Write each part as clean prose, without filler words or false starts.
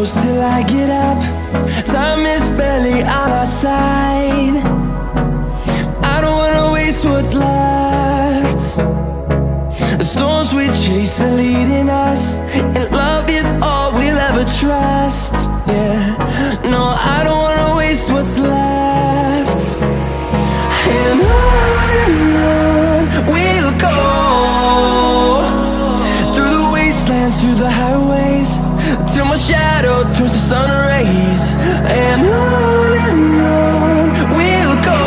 close till I get up. Time is barely on our side. I don't wanna waste what's left. The storms we chase are leading us, and love is all we'll ever trust. Yeah, no, I don't wanna waste what's left. And on we'll go, through the wastelands, through the highways, till my shadow turns to sun rays. And on we'll go,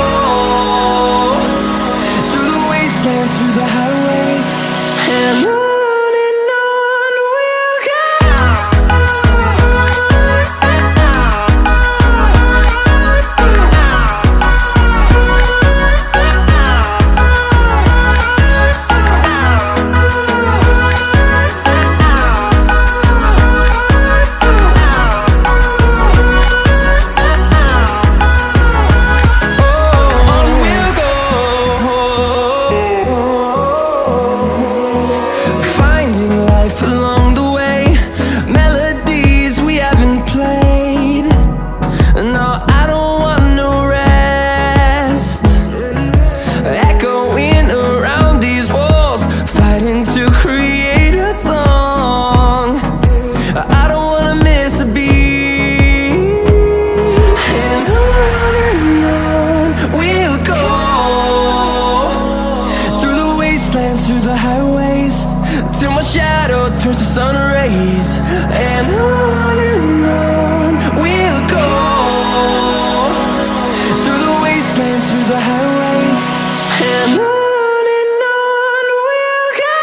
through the wastelands, through the highways, and on we'll go. Through the highways, till my shadow turns to sun rays. And on we'll go, through the wastelands, through the highways, and on we'll go.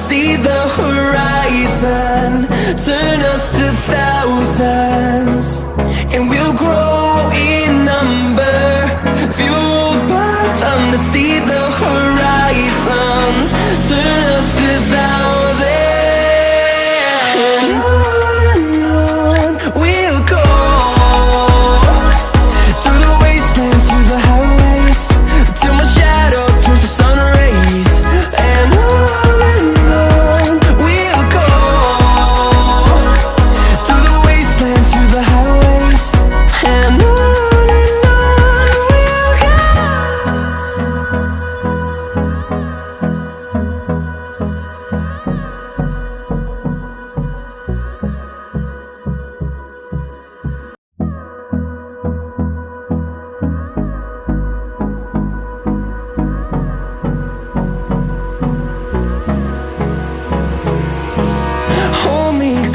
See the horizon, turn us to thousands, and we'll grow in number, fueled by them. To see the horizon, turn us to thousands, and on we'll go, through the wastelands, through the highways, till my shadow turns to sun rays. And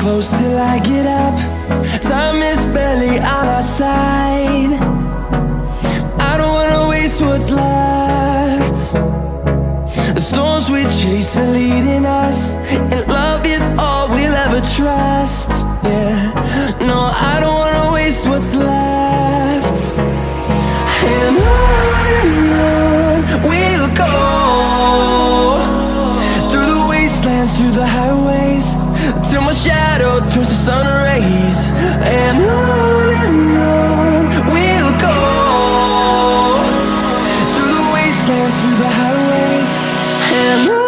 close till I get up. Time is barely on our side. I don't wanna waste what's left. The storms we chase are leading us, and love is all we'll ever trust. Yeah, no, I don't wanna waste what's left. And on we'll go, through the wastelands, through the highways, till my shadow turns to sun rays. And on we'll go, through the wastelands, through the highways, and on.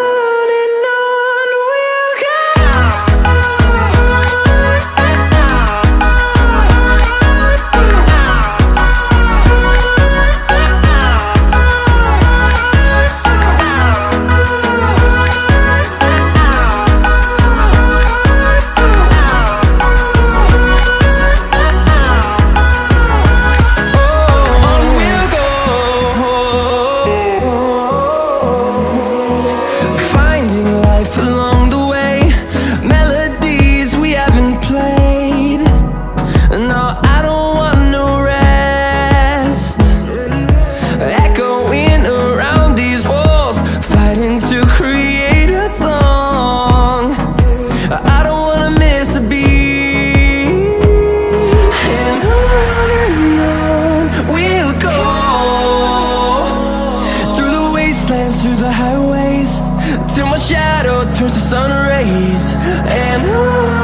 days, and on